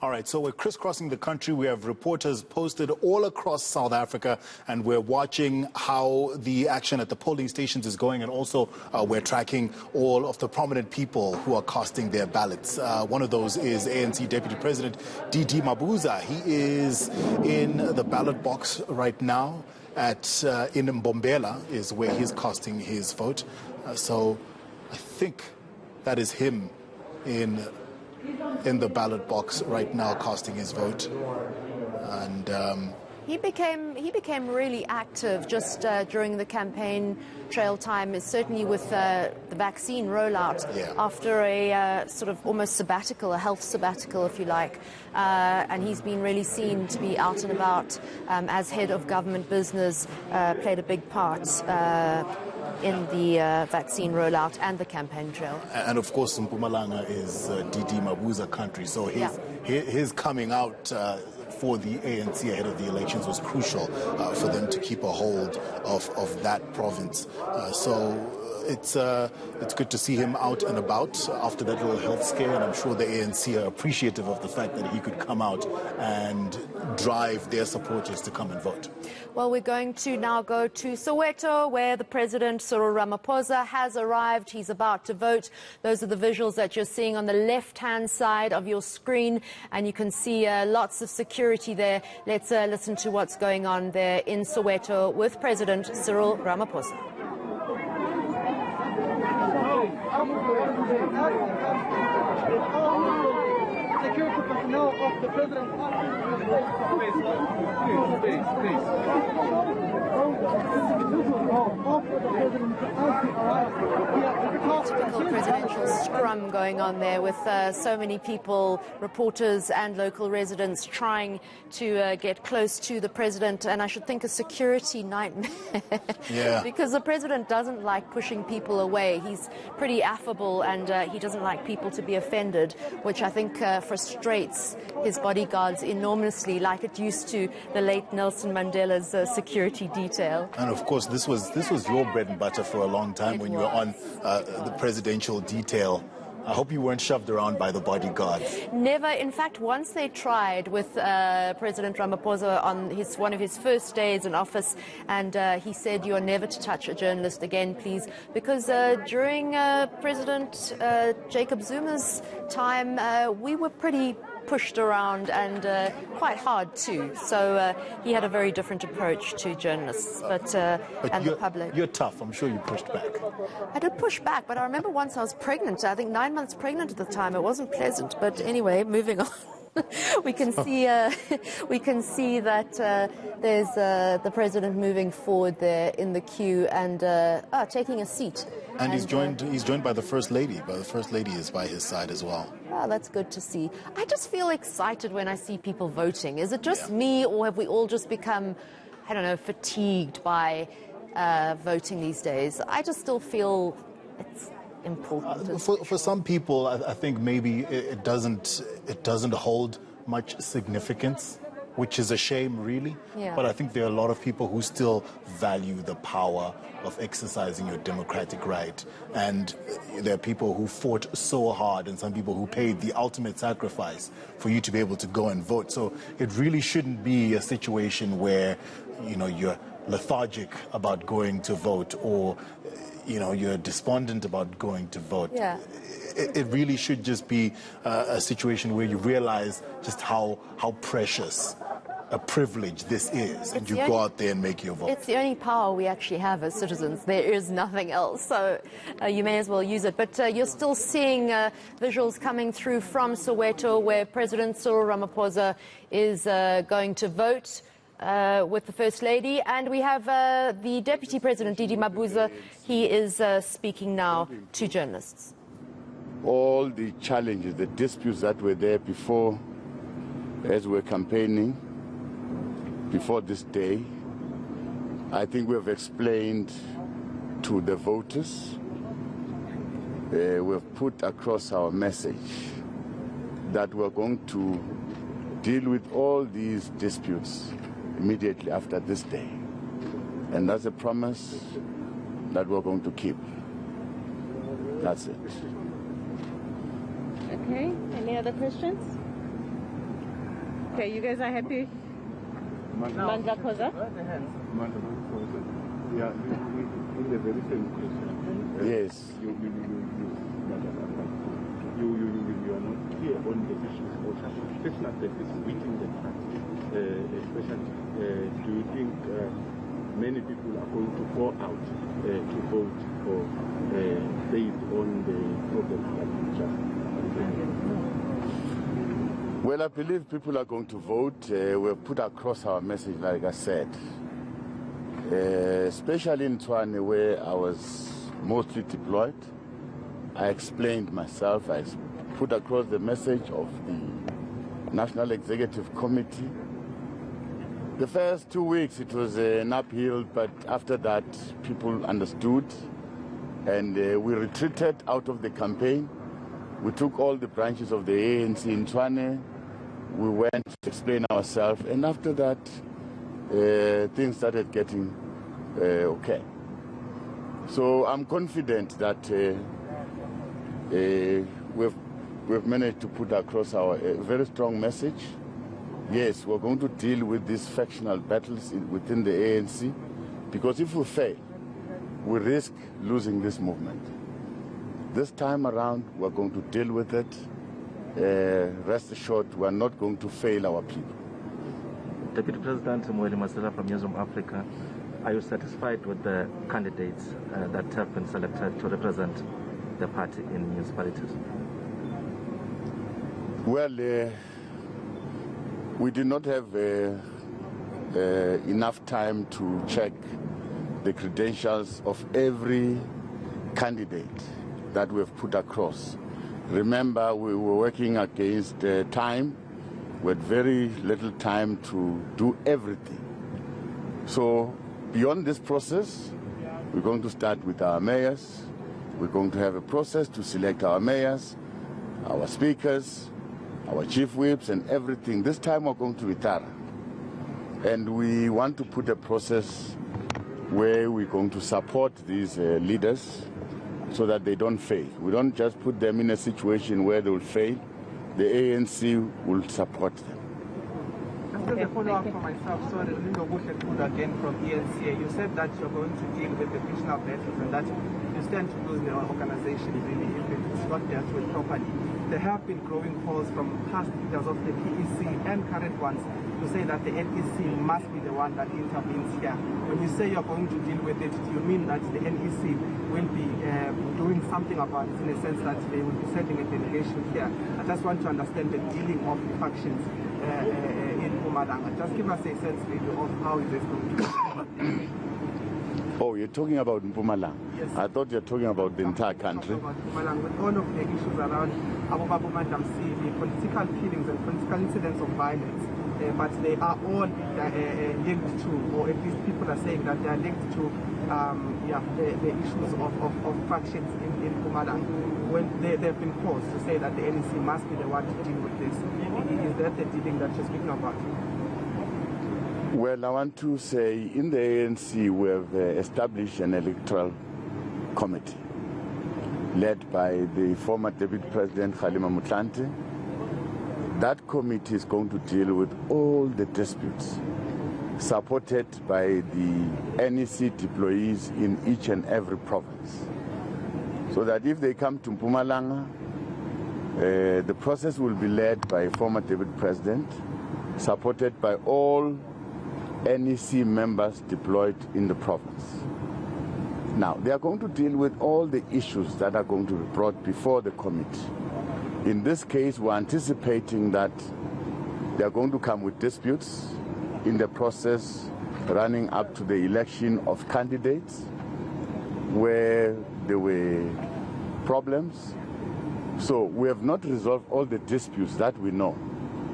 All right, so we're crisscrossing the country. We have reporters posted all across South Africa, and we're watching how the action at the polling stations is going, and also we're tracking all of the prominent people who are casting their ballots. One of those is ANC Deputy President David Mabuza. He is in the ballot box right now in Mbombela is where he's casting his vote. So I think that is him in the ballot box right now casting his vote. And he became really active just during the campaign trail time, certainly with the vaccine rollout. Yeah. After a sort of almost sabbatical, a health sabbatical, if you like. And he's been really seen to be out and about as head of government business, played a big part in the vaccine rollout and the campaign trail. And of course, Mpumalanga is David Mabuza country, so his coming out for the ANC ahead of the elections was crucial for them to keep a hold of that province. So it's good to see him out and about after that little health scare, and I'm sure the ANC are appreciative of the fact that he could come out and drive their supporters to come and vote. Well, we're going to now go to Soweto, where the President Cyril Ramaphosa has arrived. He's about to vote. Those are the visuals that you're seeing on the left-hand side of your screen, and you can see lots of security there. Let's listen to what's going on there in Soweto with President Cyril Ramaphosa. Security personnel of the president. Typical presidential scrum going on there with so many people, reporters and local residents trying to get close to the president, and I should think a security nightmare. Yeah. Because the president doesn't like pushing people away. He's pretty affable, and he doesn't like people to be offended, which I think frustrates his bodyguards enormously, like it used to the late Nelson Mandela's security detail. And of course, this was your bread and butter for a long time when you were on the presidential detail. I hope you weren't shoved around by the bodyguards. Never. In fact, once they tried with President Ramaphosa on one of his first days in office, and he said, "You are never to touch a journalist again, please," because during President Jacob Zuma's time, we were pretty pushed around and quite hard too. So he had a very different approach to journalists, and the public. You're tough. I'm sure you pushed back. I did push back, but I remember once I was pregnant. I think 9 months pregnant at the time. It wasn't pleasant, but anyway, moving on. We can see that there's the president moving forward there in the queue and taking a seat. And he's joined by the first lady. But the first lady is by his side as well. Oh, that's good to see. I just feel excited when I see people voting. Is it just me, or have we all just become, I don't know, fatigued by voting these days? I just still feel it's important. For some people, I think maybe it doesn't hold much significance, which is a shame, really. Yeah. But I think there are a lot of people who still value the power of exercising your democratic right. And there are people who fought so hard, and some people who paid the ultimate sacrifice for you to be able to go and vote. So it really shouldn't be a situation where, you're lethargic about going to vote, or you're despondent about going to vote. Yeah. It really should just be a situation where you realize just how precious a privilege this is, and you go out there and make your vote. It's the only power we actually have as citizens. There is nothing else, so you may as well use it. But you're still seeing visuals coming through from Soweto, where President Cyril Ramaphosa is going to vote with the First Lady, and we have the Deputy President David Mabuza. He is speaking now to journalists. All the challenges, the disputes that were there before, as we're campaigning, before this day, I think we have explained to the voters. We've put across our message that we're going to deal with all these disputes immediately after this day. And that's a promise that we're going to keep. That's it. Okay, any other questions? Okay, you guys are happy? Mabuza? Yeah, in the very same question. Yes. You are not clear on the issues of personal justice within the party. Especially, do you think many people are going to go out to vote for based on the problems that you just mentioned? Well, I believe people are going to vote. We've put across our message, like I said. Especially in Tshwane, where I was mostly deployed, I explained myself. I put across the message of the National Executive Committee. The first 2 weeks it was an uphill, but after that people understood, and we retreated out of the campaign. We took all the branches of the ANC in Tshwane. We went to explain ourselves, and after that things started getting okay. So I'm confident that we've managed to put across our very strong message. Yes, we're going to deal with these factional battles within the ANC, because if we fail, we risk losing this movement. This time around, we're going to deal with it. Rest assured, we're not going to fail our people. Deputy President Mbombela from Newsroom Africa, are you satisfied with the candidates that have been selected to represent the party in municipalities? Well, we did not have enough time to check the credentials of every candidate that we've put across. Remember, we were working against time. We had very little time to do everything. So beyond this process, we're going to start with our mayors. We're going to have a process to select our mayors, our speakers, our chief whips, and everything. This time we're going to be thorough. And we want to put a process where we're going to support these leaders so that they don't fail. We don't just put them in a situation where they will fail. The ANC will support them. Just a follow-up for myself, sorry, again from ANC. You said that you're going to deal with the fictional battles and that you stand to lose the organization really if it's not dealt with properly. There have been growing calls from past leaders of the PEC and current ones to say that the NEC must be the one that intervenes here. When you say you're going to deal with it, do you mean that the NEC will be doing something about it in a sense that they will be sending a delegation here? I just want to understand the dealing of the factions in Mpumalanga. Just give us a sense maybe of how it is going to be. Oh, you're talking about Mpumalanga? Yes. I thought you're talking about the entire country. About Mpumalanga, with all of the issues around Abu Madamsi, the political killings and political incidents of violence. But they are all linked to, or at least people are saying that they are linked to the issues of factions in Mpumalanga. When they have been forced to say that the NEC must be the one to deal with this. Is that the dealing that you're speaking about? Well, I want to say in the ANC we have established an electoral committee led by the former Deputy President Kgalema Motlanthe. That committee is going to deal with all the disputes, supported by the NEC deployees in each and every province. So that if they come to Mpumalanga, the process will be led by former Deputy President, supported by all NEC members deployed in the province. Now, they are going to deal with all the issues that are going to be brought before the committee. In this case, we're anticipating that they are going to come with disputes in the process running up to the election of candidates where there were problems. So we have not resolved all the disputes that we know.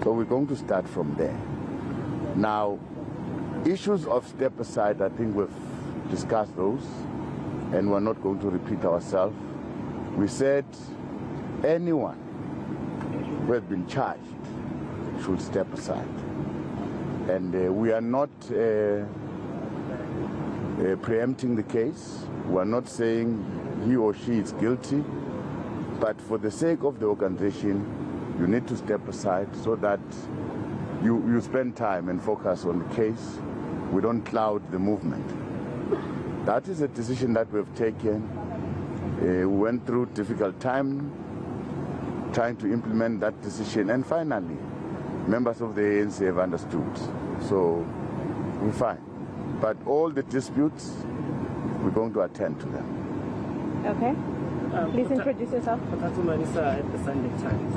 So we're going to start from there. Now, issues of step aside, I think we've discussed those, and we're not going to repeat ourselves. We said anyone who has been charged should step aside. And we are not preempting the case. We are not saying he or she is guilty. But for the sake of the organization, you need to step aside so that you spend time and focus on the case. We don't cloud the movement. That is a decision that we've taken. We went through difficult time trying to implement that decision, and finally, members of the ANC have understood. So we're fine. But all the disputes, we're going to attend to them. Okay. Please introduce yourself. Potato Manisa at the Sunday Times.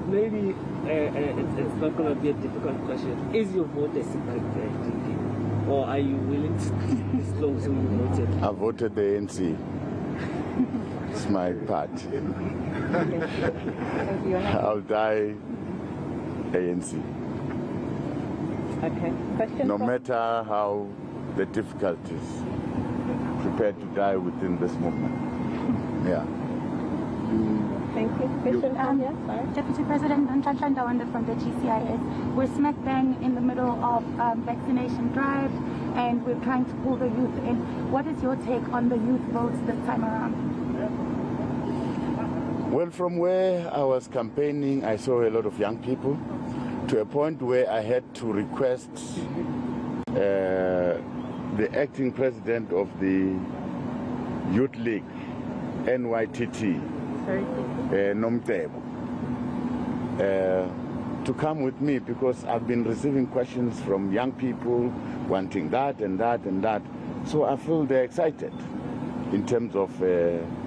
Maybe it's not going to be a difficult question. Is your vote a secret DP? Or are you willing to disclose who you voted? I voted the ANC. It's my party. I'll die ANC. Okay. Question. No matter how the difficulties, prepared to die within this movement. Yeah. Thank you. Question from here. Sorry. Deputy President Ndawanda from the GCIS. We're smack bang in the middle of vaccination drive, and we're trying to pull the youth in. What is your take on the youth votes this time around? Well, from where I was campaigning, I saw a lot of young people, to a point where I had to request the acting president of the Youth League, NYTT, Nomtebo, to come with me, because I've been receiving questions from young people wanting that and that and that. So I feel they're excited in terms of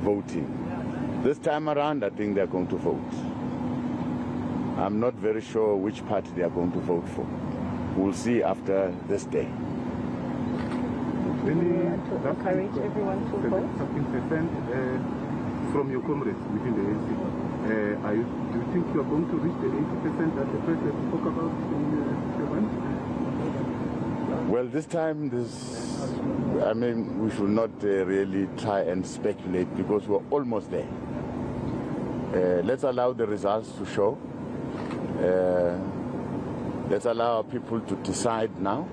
voting. This time around, I think they're going to vote. I'm not very sure which party they are going to vote for. We'll see after this day. To encourage everyone to vote. From your comrades within the ANC, do you think you are going to reach the 80% that the president spoke about in Durban? Well, this time, we should not really try and speculate, because we're almost there. Let's allow the results to show. Let's allow people to decide now.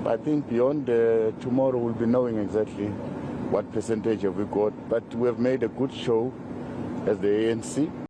I think beyond tomorrow we'll be knowing exactly what percentage have we got, but we have made a good show as the ANC.